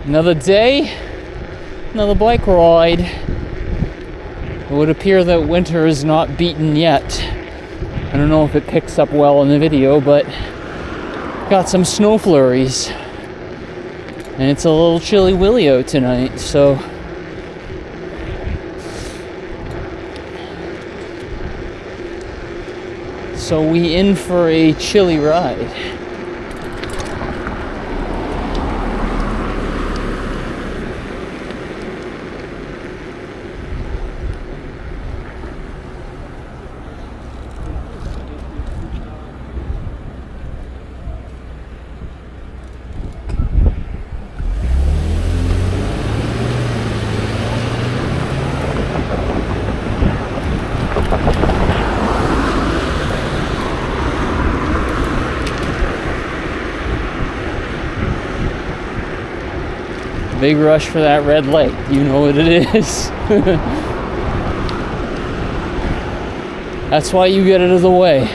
Another day, another bike ride. It would appear that winter is not beaten yet. I don't know if it picks up well in the video, but got some snow flurries. And it's a little chilly willy out tonight, so we in for a chilly ride. Big rush for that red light. You know what it is. That's why you get out of the way.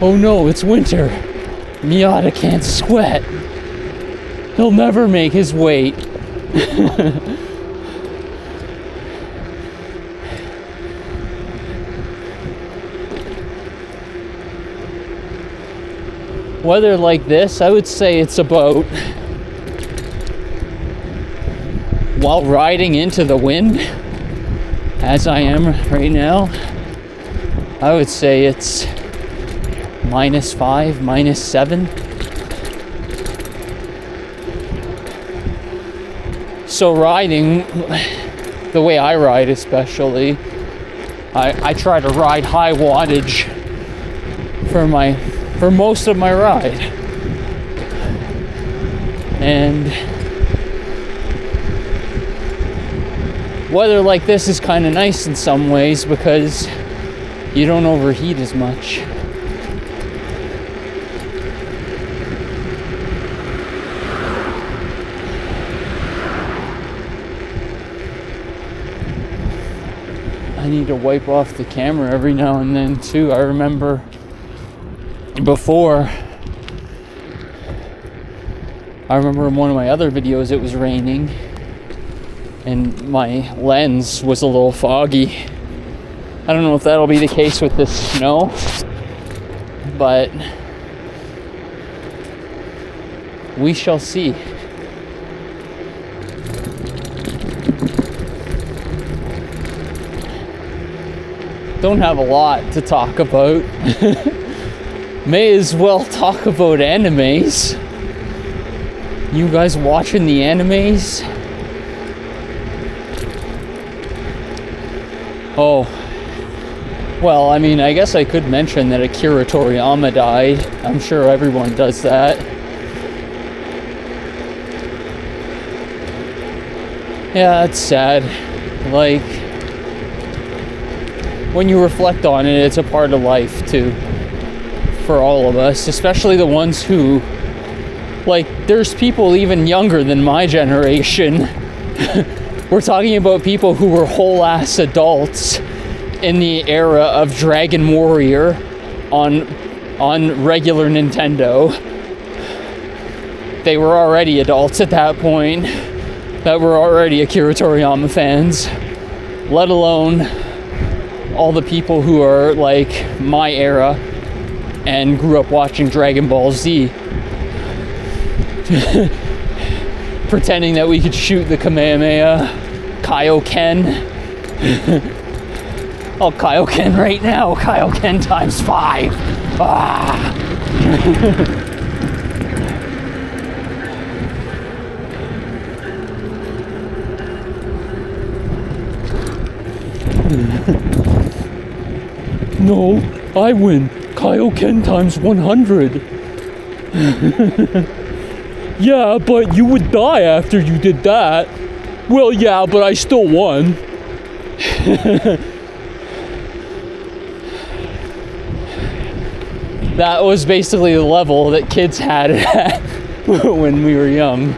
Oh no, it's winter. Miata can't sweat. He'll never make his weight. Weather like this, I would say it's about, while riding into the wind, as I am right now, I would say it's -5, -7. So riding, the way I ride especially, I try to ride high wattage for most of my ride. And weather like this is kind of nice in some ways because you don't overheat as much. I need to wipe off the camera every now and then too. I remember before, in one of my other videos it was raining and my lens was a little foggy. I don't know if that'll be the case with this snow, but we shall see. Don't have a lot to talk about. May as well talk about animes. You guys watching the animes? Oh, well, I mean, I guess I could mention that Akira Toriyama died. I'm sure everyone does that. Yeah, it's sad. Like, when you reflect on it, it's a part of life too, for all of us, especially the ones who, like, there's people even younger than my generation. We're talking about people who were whole ass adults in the era of Dragon Warrior on regular Nintendo. They were already adults at that point, that were already Akira Toriyama fans, let alone all the people who are like my era and grew up watching Dragon Ball Z, pretending that we could shoot the Kamehameha, Kaioken. Oh, Kaioken right now, Kaioken times 5. Ah. No, I win. Kaioken times 100. Yeah, but you would die after you did that. Well, yeah, but I still won. That was basically the level that kids had it at when we were young.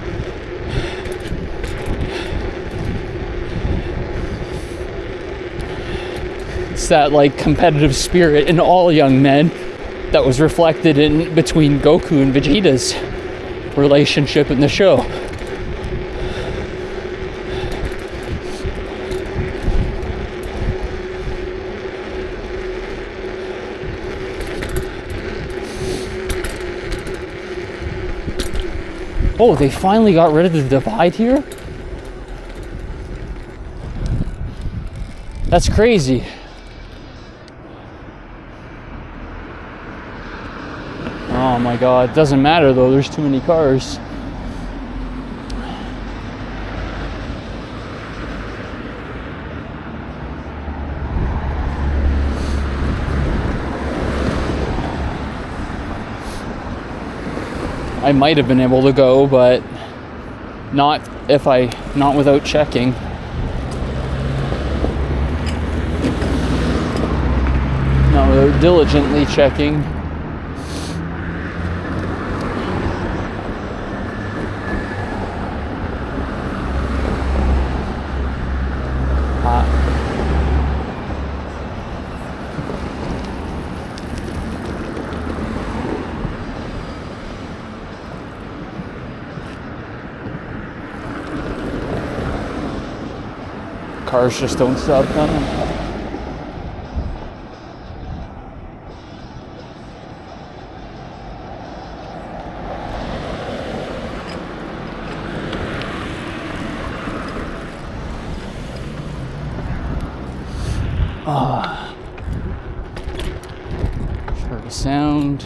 It's that like competitive spirit in all young men that was reflected in between Goku and Vegeta's relationship in the show. Oh, they finally got rid of the divide here? That's crazy. Oh my god, it doesn't matter though, there's too many cars. I might have been able to go, but not without checking. Not without diligently checking. Cars just don't stop coming. Heard a sound.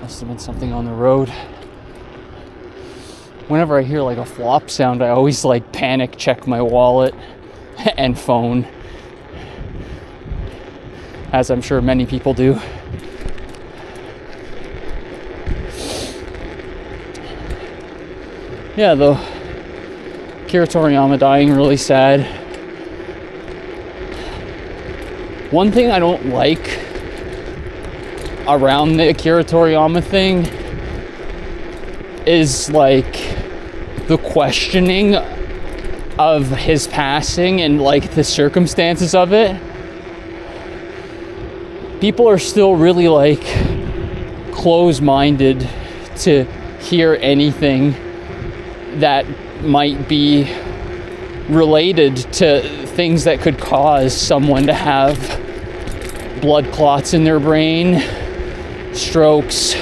Must have been something on the road. Whenever I hear like a flop sound, I always like panic check my wallet and phone, as I'm sure many people do. Yeah, though, Akira Toriyama dying, really sad. One thing I don't like around the Akira Toriyama thing is like the questioning of his passing and like the circumstances of it. People are still really like close-minded to hear anything that might be related to things that could cause someone to have blood clots in their brain, strokes,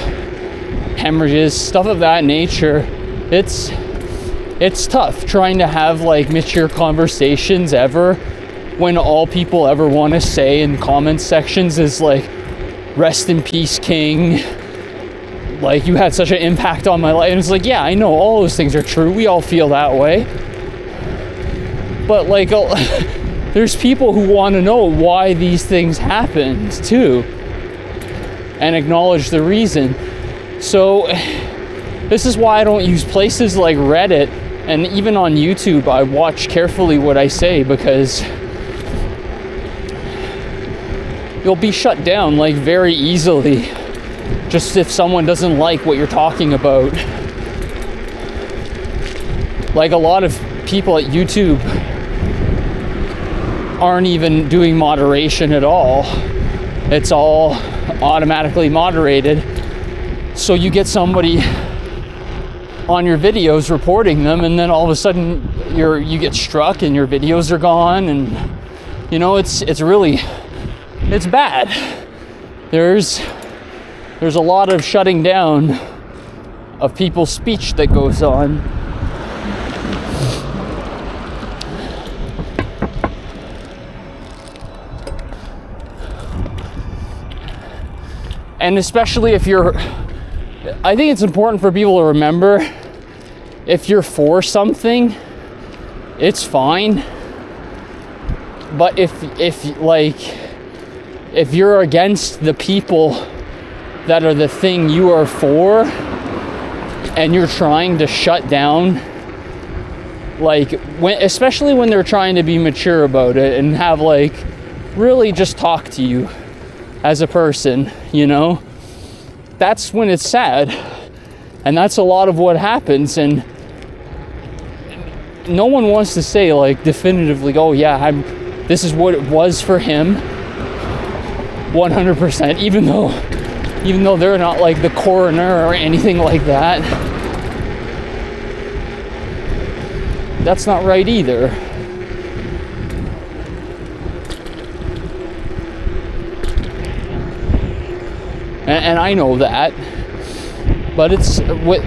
hemorrhages, stuff of that nature. It's tough trying to have like mature conversations ever when all people ever want to say in comment sections is like, rest in peace, King. Like, you had such an impact on my life. And it's like, yeah, I know all those things are true. We all feel that way. But like, there's people who want to know why these things happened too, and acknowledge the reason. So this is why I don't use places like Reddit, and even on YouTube I watch carefully what I say, because you'll be shut down like very easily just if someone doesn't like what you're talking about. Like, a lot of people at YouTube aren't even doing moderation at all. It's all automatically moderated. So you get somebody on your videos reporting them, and then all of a sudden you get struck and your videos are gone, and you know, it's bad. There's there's a lot of shutting down of people's speech that goes on. And especially if you're, I think it's important for people to remember, if you're for something, it's fine. But if you're against the people that are the thing you are for, and you're trying to shut down, especially when they're trying to be mature about it and have really just talk to you as a person, that's when it's sad. And that's a lot of what happens. And no one wants to say definitively, oh yeah, this is what it was for him 100%, even though they're not the coroner or anything like that. That's not right either. And I know that, but it's what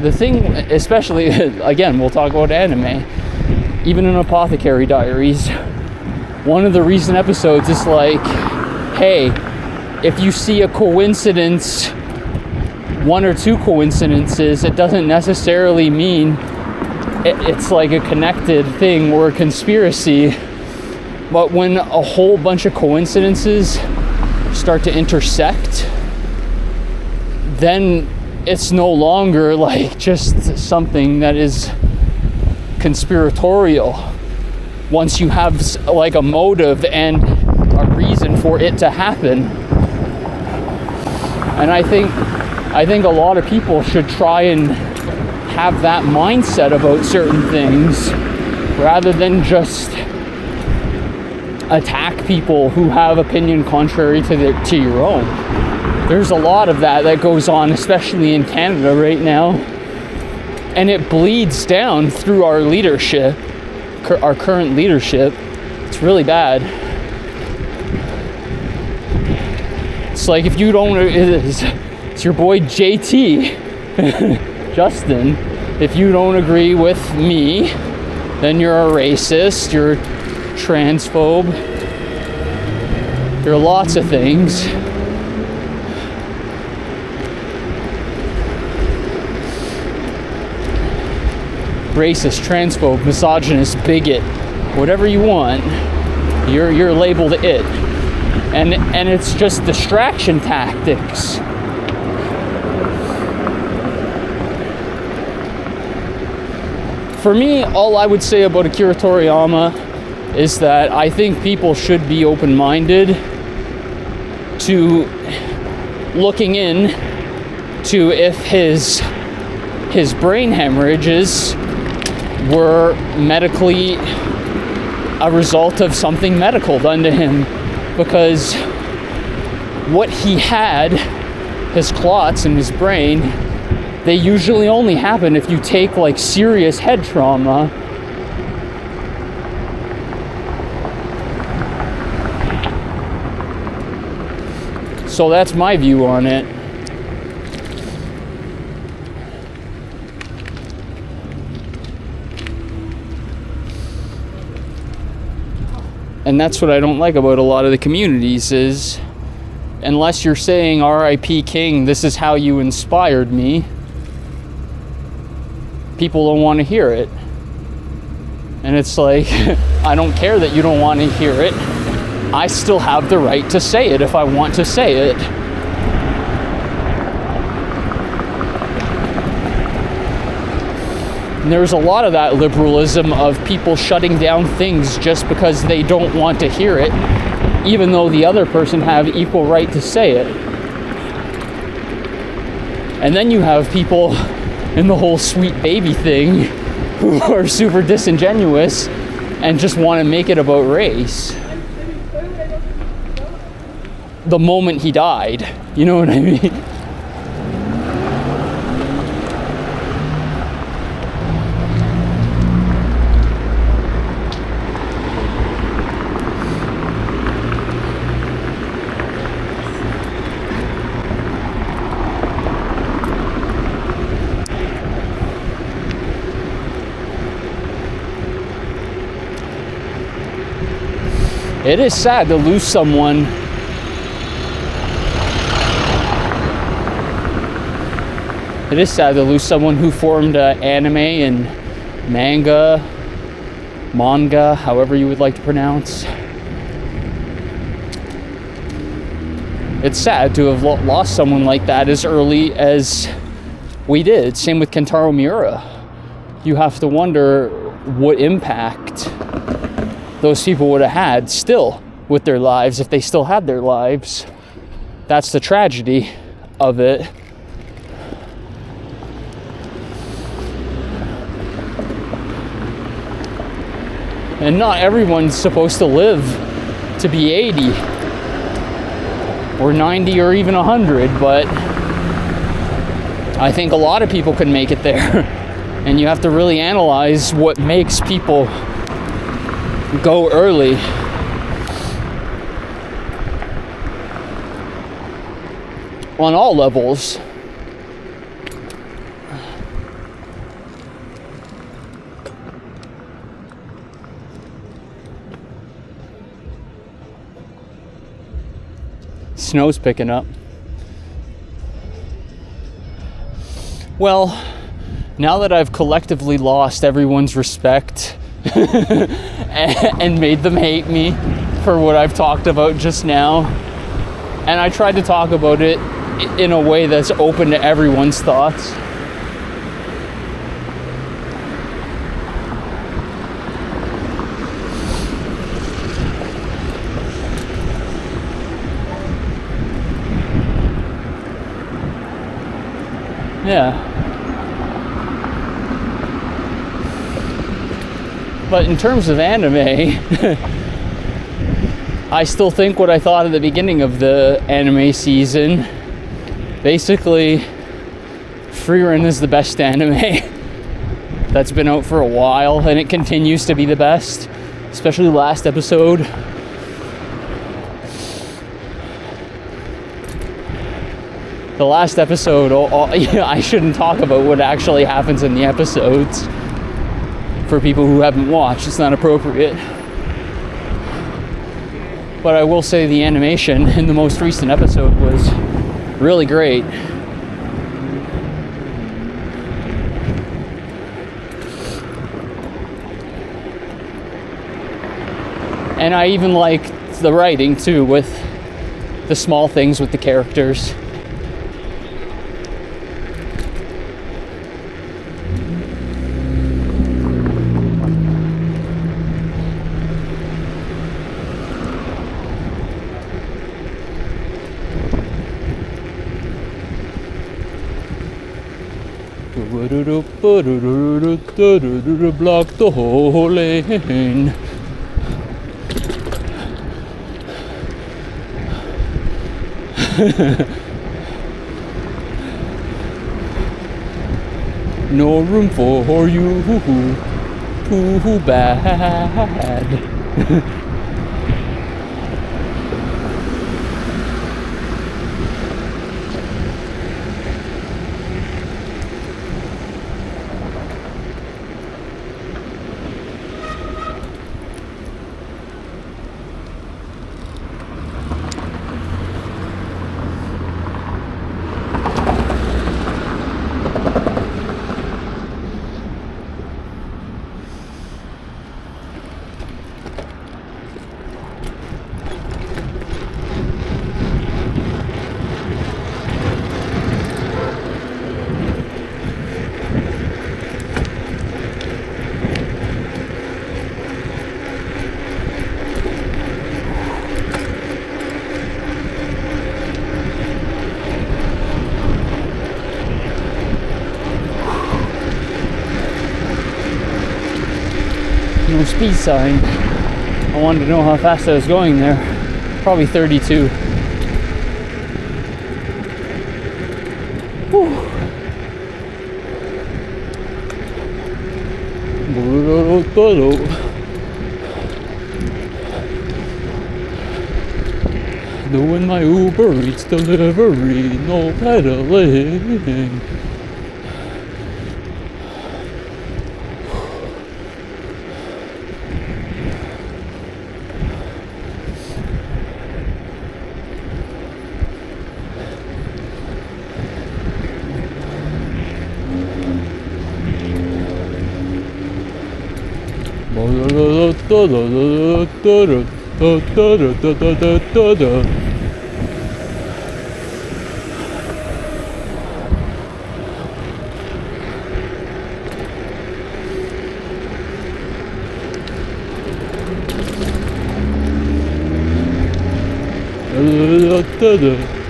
the thing, especially again, we'll talk about anime, even in Apothecary Diaries, one of the recent episodes is hey, if you see a coincidence, one or two coincidences, it doesn't necessarily mean it's a connected thing or a conspiracy. But when a whole bunch of coincidences start to intersect, then it's no longer just something that is conspiratorial. Once you have a motive and a reason for it to happen. And I think a lot of people should try and have that mindset about certain things rather than just attack people who have opinion contrary to your own. There's a lot of that goes on, especially in Canada right now, and it bleeds down through our leadership, our current leadership. It's really bad. It's if you don't, it's your boy JT, Justin. If you don't agree with me, then you're a racist, you're transphobe, you're lots of things. Racist, transphobe, misogynist, bigot, whatever you want, you're labeled it. And it's just distraction tactics. For me, all I would say about Akira Toriyama is that I think people should be open-minded to looking in to if his brain hemorrhages were medically a result of something medical done to him, because what he had, his clots in his brain, they usually only happen if you take serious head trauma. So that's my view on it. And that's what I don't like about a lot of the communities is, unless you're saying R.I.P. King, this is how you inspired me, people don't want to hear it. And it's I don't care that you don't want to hear it. I still have the right to say it if I want to say it. And there's a lot of that liberalism of people shutting down things just because they don't want to hear it, even though the other person have equal right to say it. And then you have people in the whole sweet baby thing who are super disingenuous and just want to make it about race. The moment he died, you know what I mean? It is sad to lose someone who formed anime and manga, however you would like to pronounce. It's sad to have lost someone like that as early as we did. Same with Kentaro Miura. You have to wonder what impact those people would have had still with their lives if they still had their lives. That's the tragedy of it. And not everyone's supposed to live to be 80 or 90 or even 100, but I think a lot of people can make it there. And you have to really analyze what makes people go early. On all levels. Snow's picking up. Well, now that I've collectively lost everyone's respect and made them hate me for what I've talked about just now, and I tried to talk about it in a way that's open to everyone's thoughts. Yeah. But in terms of anime, I still think what I thought at the beginning of the anime season. Basically, Frieren is the best anime that's been out for a while, and it continues to be the best, especially last episode. The last episode, I shouldn't talk about what actually happens in the episodes. For people who haven't watched, it's not appropriate. But I will say the animation in the most recent episode was really great. And I even liked the writing too, with the small things with the characters. Block the whole lane. No room for you, too bad. No speed sign. I wanted to know how fast I was going there. Probably 32. Whew. Doing my Uber Eats delivery, no pedaling.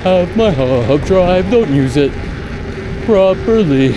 Have my hub drive, don't use it properly.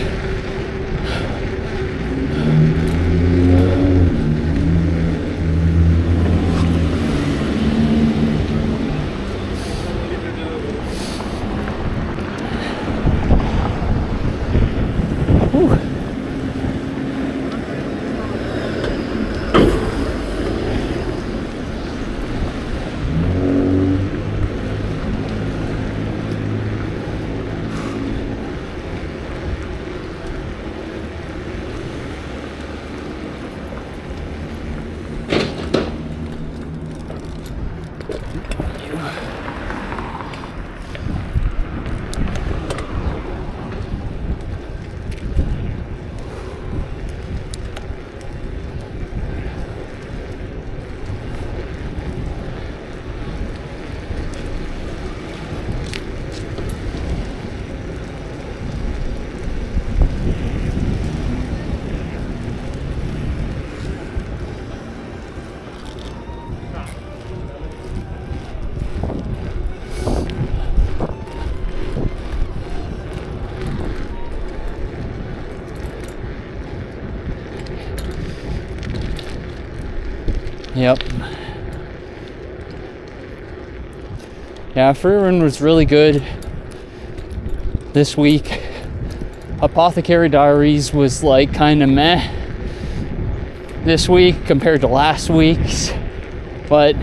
Yep. Yeah, free run was really good this week. Apothecary Diaries was like kind of meh this week compared to last week's, but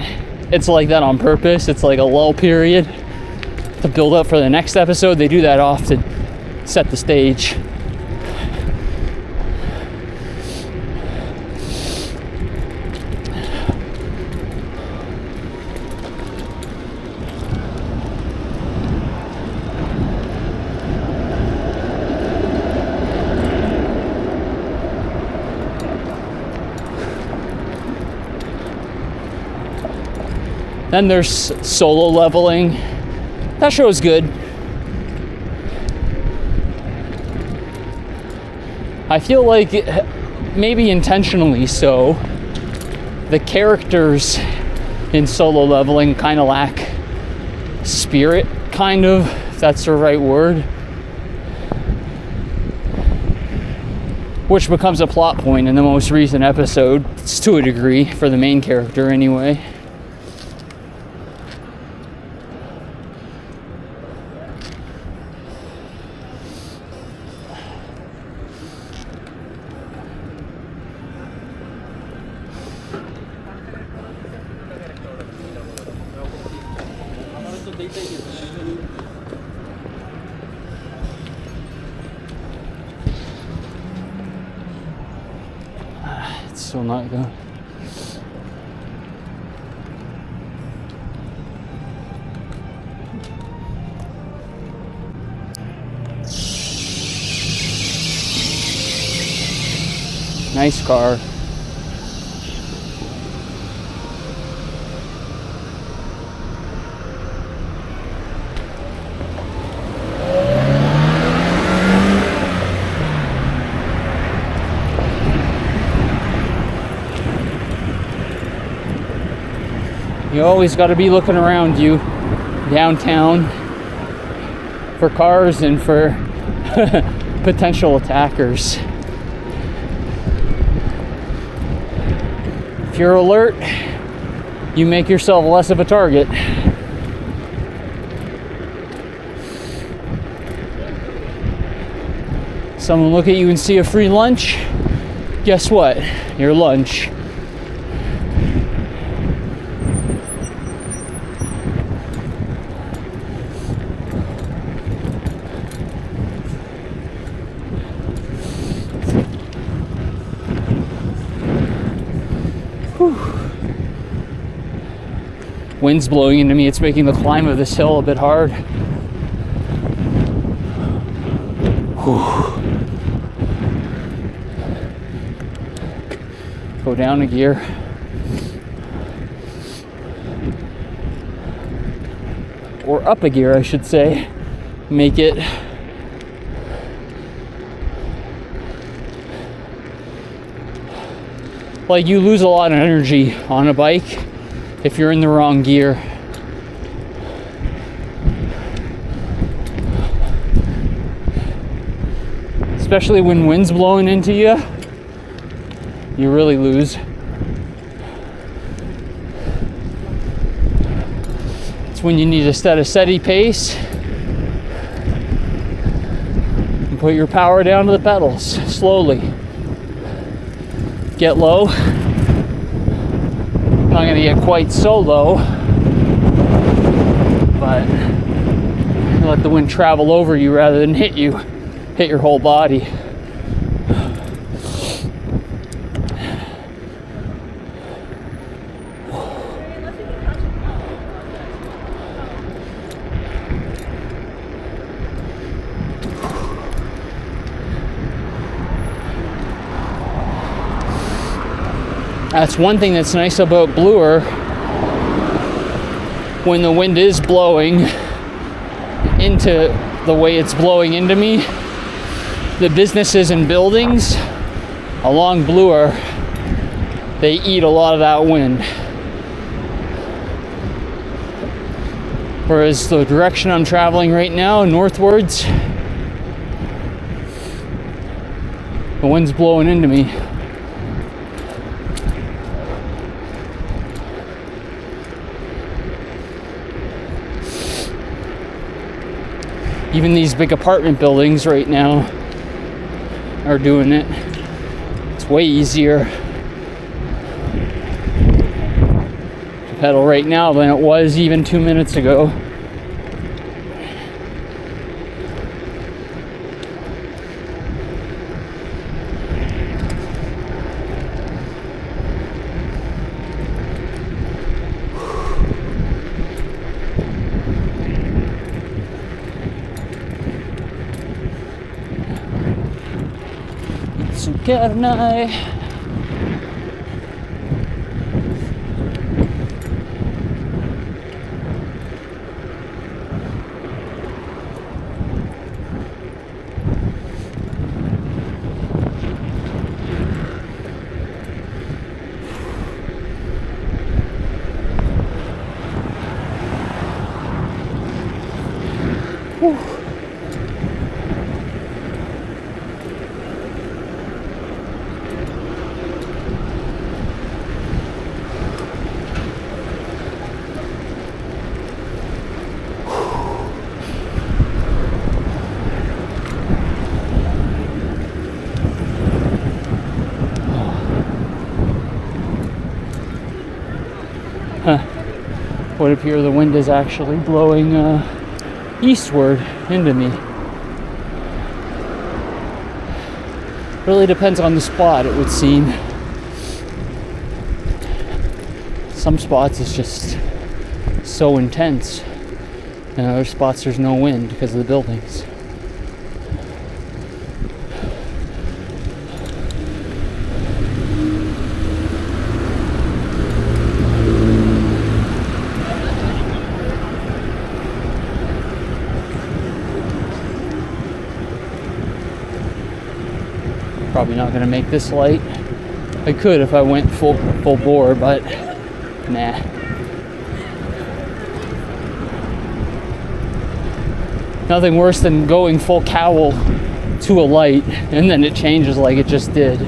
it's like that on purpose. It's like a lull period to build up for the next episode. They do that often, set the stage. Then there's solo leveling. That show is good. I feel like, maybe intentionally so, the characters in solo leveling kind of lack spirit, kind of, if that's the right word. Which becomes a plot point in the most recent episode, to a degree, for the main character anyway. It's still not going. Nice car. You always got to be looking around you downtown for cars and for potential attackers. If you're alert, you make yourself less of a target. Someone look at you and see a free lunch, guess what? Your lunch. Wind's blowing into me. It's making the climb of this hill a bit hard. Whew. go down a gear. Or up a gear, I should say. Make it like you lose a lot of energy on a bike if you're in the wrong gear. Especially when wind's blowing into you, you really lose. It's when you need to set a steady pace and put your power down to the pedals slowly. Get low. Not going to get quite so low, but let the wind travel over you rather than hit your whole body. That's one thing that's nice about Bloor. When the wind is blowing into the way it's blowing into me, the businesses and buildings along Bloor, they eat a lot of that wind. Whereas the direction I'm traveling right now, northwards, the wind's blowing into me. Even these big apartment buildings right now are doing it. It's way easier to pedal right now than it was even 2 minutes ago. Carnai. Would appear the wind is actually blowing eastward into me. Really depends on the spot, it would seem. Some spots it's just so intense, and other spots there's no wind because of the buildings. Probably not gonna make this light. I could if I went full bore, but nah. Nothing worse than going full cowl to a light and then it changes like it just did.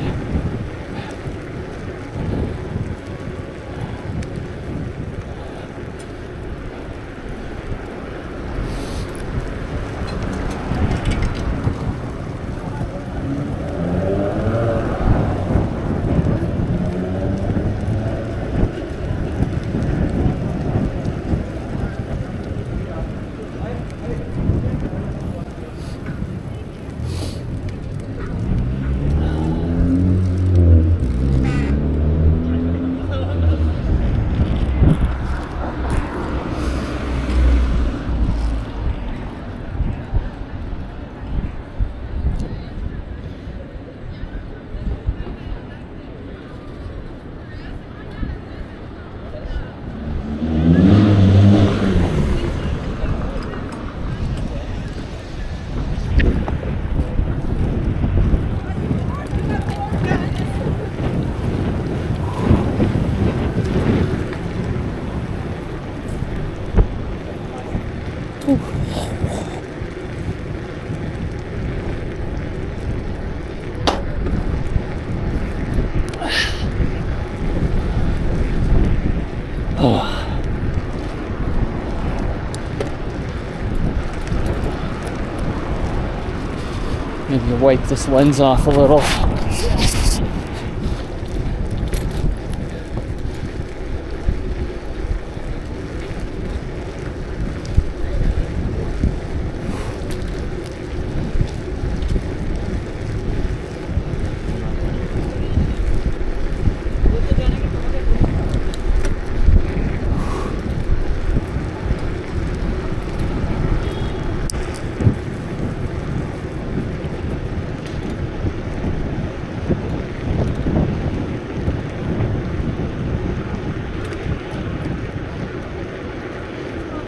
Maybe wipe this lens off a little.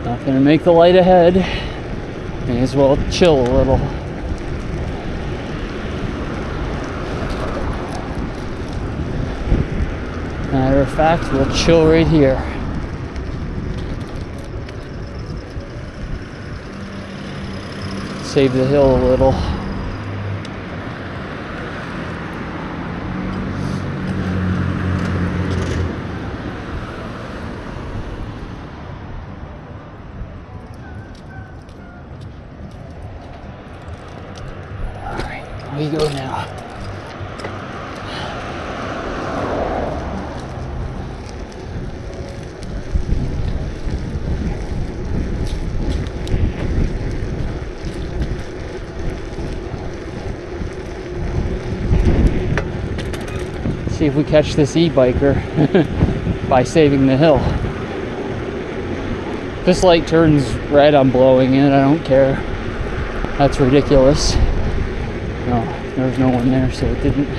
Not gonna make the light ahead. May as well chill a little. Matter of fact, we'll chill right here. Save the hill a little. We go now. See if we catch this e-biker by saving the hill. If this light turns red, I'm blowing it. I don't care. That's ridiculous. No, there was no one there, so it didn't.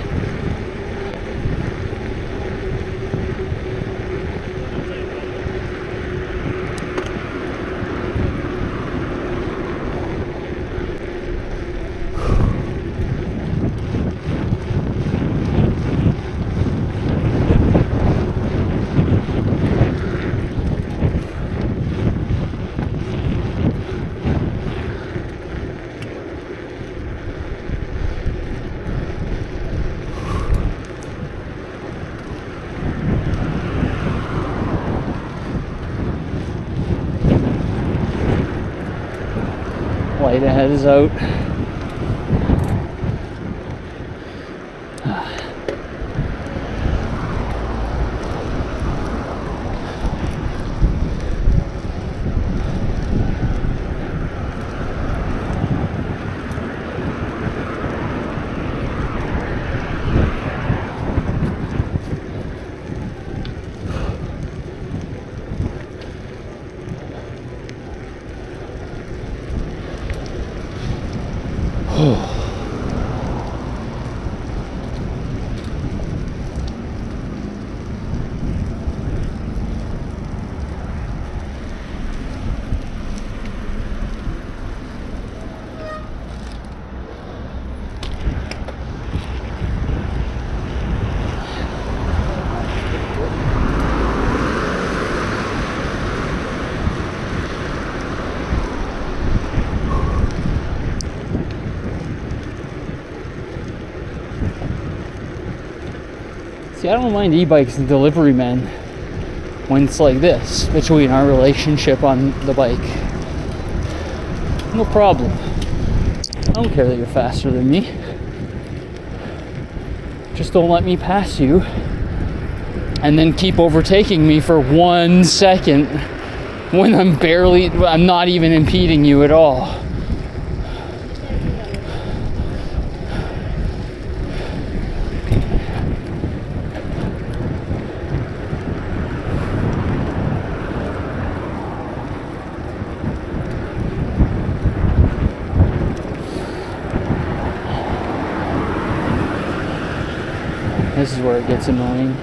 Light ahead is out. See, I don't mind e-bikes and delivery men when it's like this, between our relationship on the bike. No problem. I don't care that you're faster than me. Just don't let me pass you and then keep overtaking me for 1 second when I'm not even impeding you at all. This is where it gets annoying.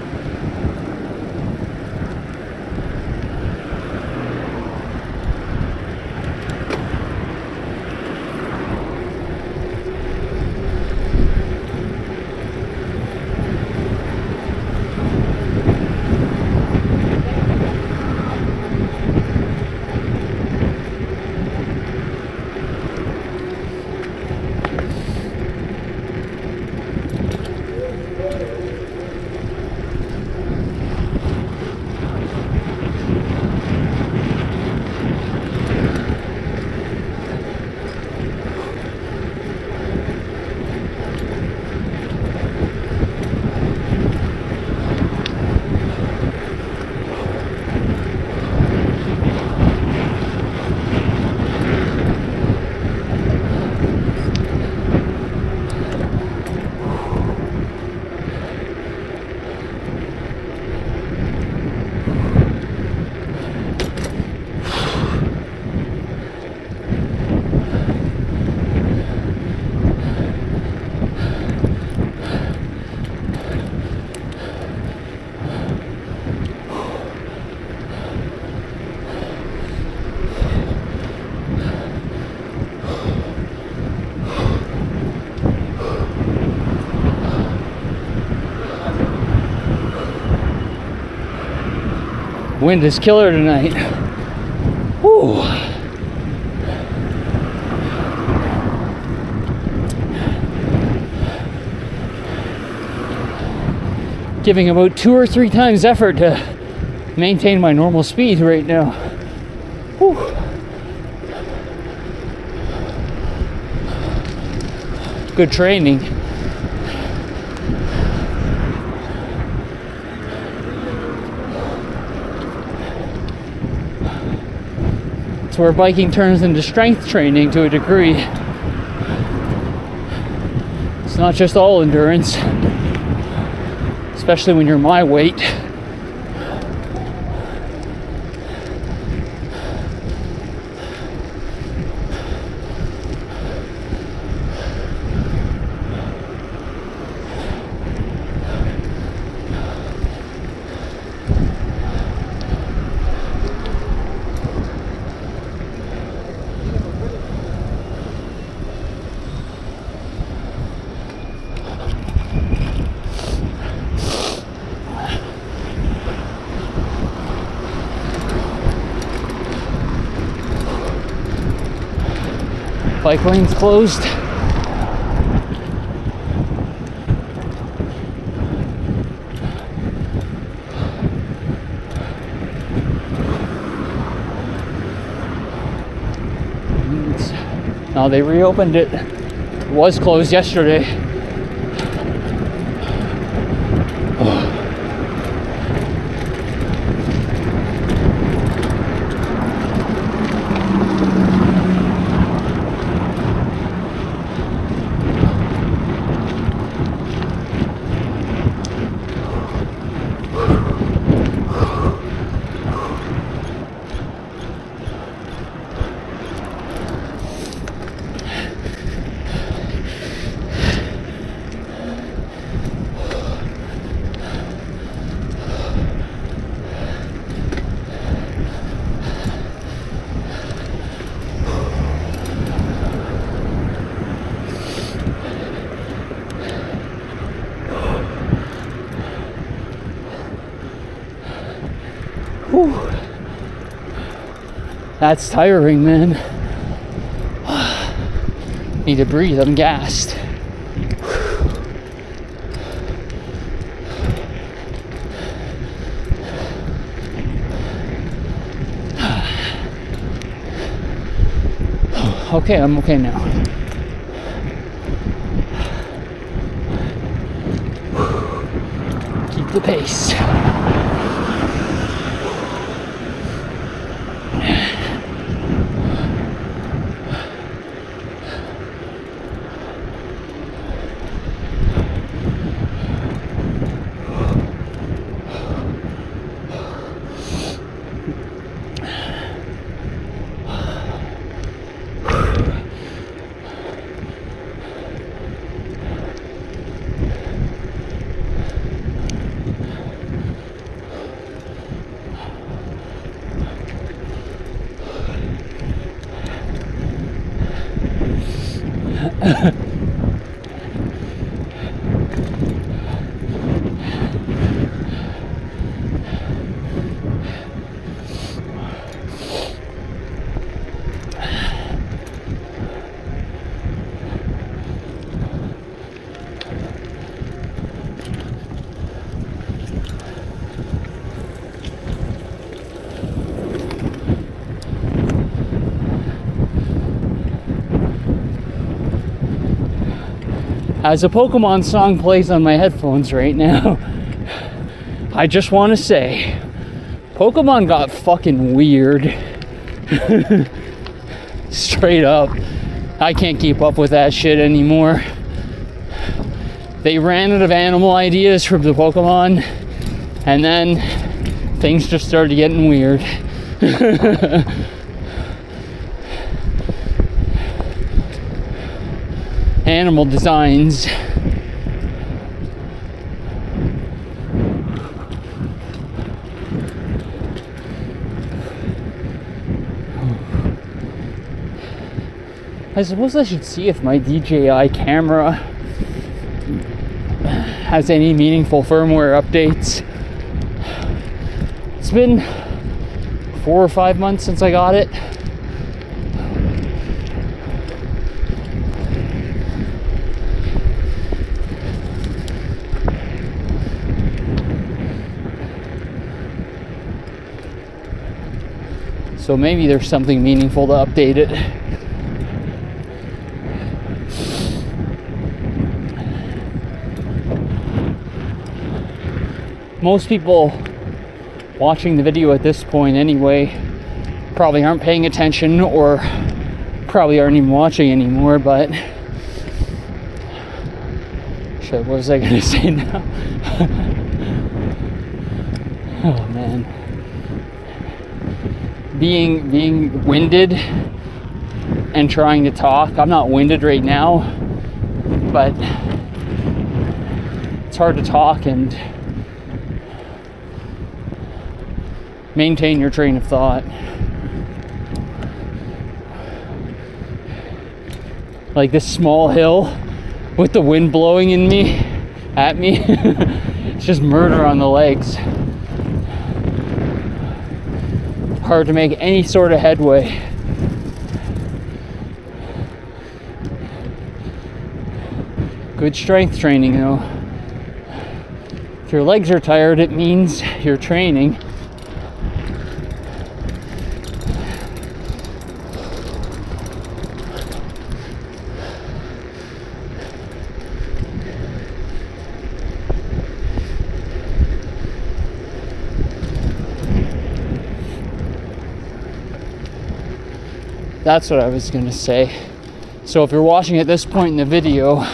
Wind is killer tonight. Whew. Giving about 2 or 3 times effort to maintain my normal speed right now. Whew. Good training. It's where biking turns into strength training to a degree. It's not just all endurance, especially when you're my weight. Bike lane's closed. Now they reopened it. It was closed yesterday. Whew. That's tiring, man. Need to breathe, I'm gassed. Okay, I'm okay now. Keep the pace. As a Pokemon song plays on my headphones right now, I just want to say, Pokemon got fucking weird. Straight up. I can't keep up with that shit anymore. They ran out of animal ideas from the Pokemon, and then things just started getting weird. Animal designs. I suppose I should see if my DJI camera has any meaningful firmware updates. It's been 4 or 5 months since I got it. So maybe there's something meaningful to update it. Most people watching the video at this point anyway probably aren't paying attention or probably aren't even watching anymore, but shit, what was I gonna say now? Oh man. Being winded and trying to talk. I'm not winded right now, but it's hard to talk and maintain your train of thought. Like this small hill with the wind blowing at me, it's just murder on the legs. Hard to make any sort of headway. Good strength training though. If your legs are tired, it means you're training. That's what I was gonna say. So if you're watching at this point in the video,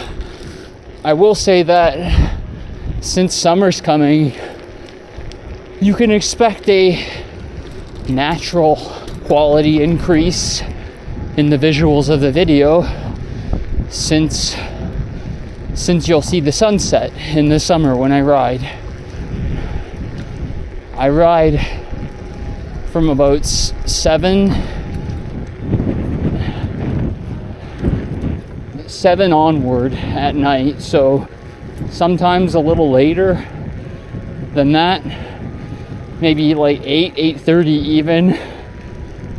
I will say that since summer's coming, you can expect a natural quality increase in the visuals of the video since you'll see the sunset in the summer when I ride. I ride from about 7 onward at night, so sometimes a little later than that, maybe like 8:30 even,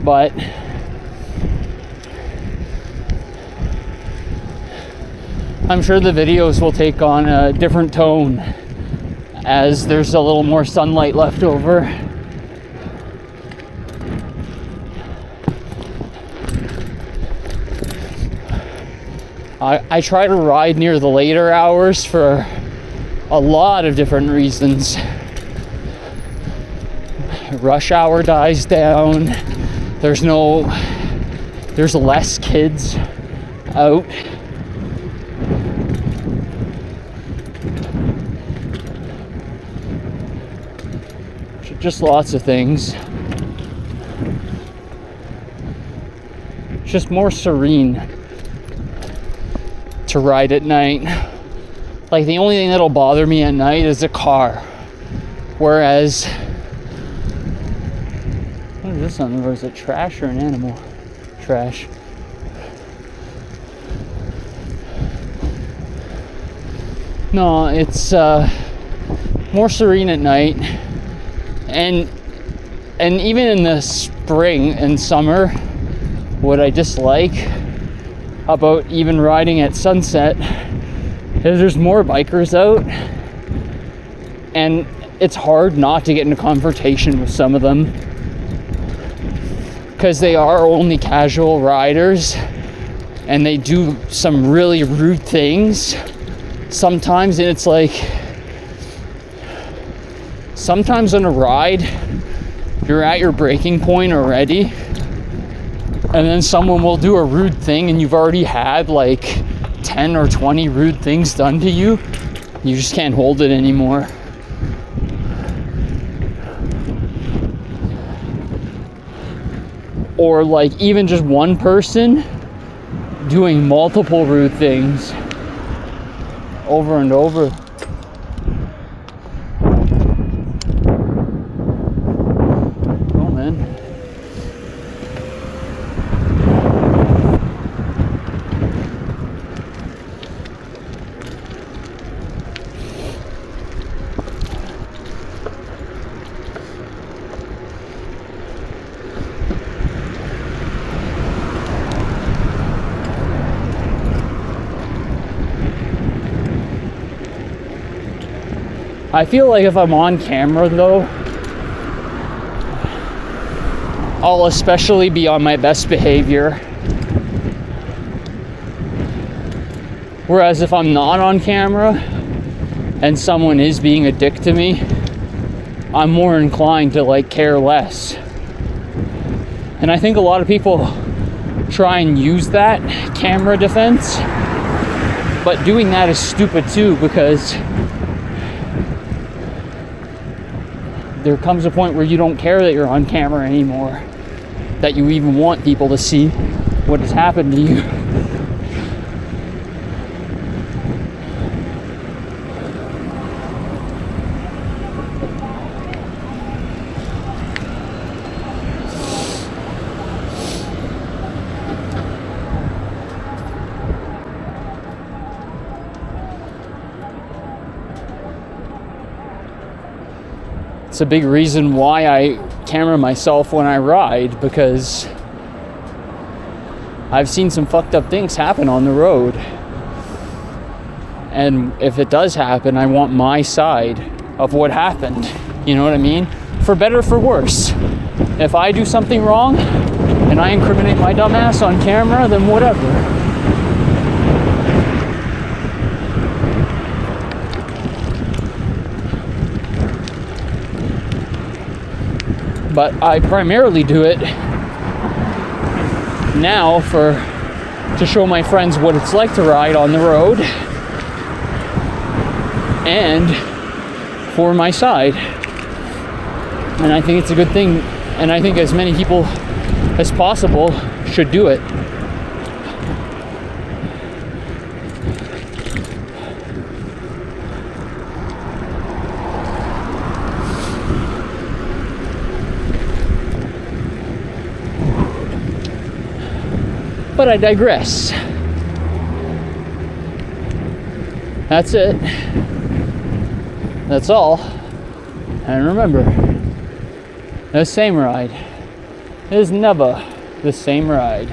but I'm sure the videos will take on a different tone as there's a little more sunlight left over. I try to ride near the later hours for a lot of different reasons. Rush hour dies down. There's less kids out. Just lots of things. Just more serene to ride at night. Like the only thing that'll bother me at night is a car. Whereas, what is this on the road? Is it trash or an animal? Trash. No, it's more serene at night. And even in the spring and summer, what I dislike about even riding at sunset is there's more bikers out, and it's hard not to get into confrontation with some of them because they are only casual riders and they do some really rude things sometimes, and it's like sometimes on a ride you're at your breaking point already, and then someone will do a rude thing and you've already had like 10 or 20 rude things done to you. You just can't hold it anymore. Or like even just one person doing multiple rude things over and over. Oh man. I feel like if I'm on camera though, I'll especially be on my best behavior. Whereas if I'm not on camera and someone is being a dick to me, I'm more inclined to like care less. And I think a lot of people try and use that camera defense, but doing that is stupid too, because there comes a point where you don't care that you're on camera anymore, that you even want people to see what has happened to you. It's a big reason why I camera myself when I ride, because I've seen some fucked up things happen on the road. And if it does happen, I want my side of what happened. You know what I mean? For better or for worse. If I do something wrong and I incriminate my dumb ass on camera, then whatever. But I primarily do it now to show my friends what it's like to ride on the road, and for my side. And I think it's a good thing, and I think as many people as possible should do it. But I digress. That's it. That's all. And remember, the same ride is never the same ride.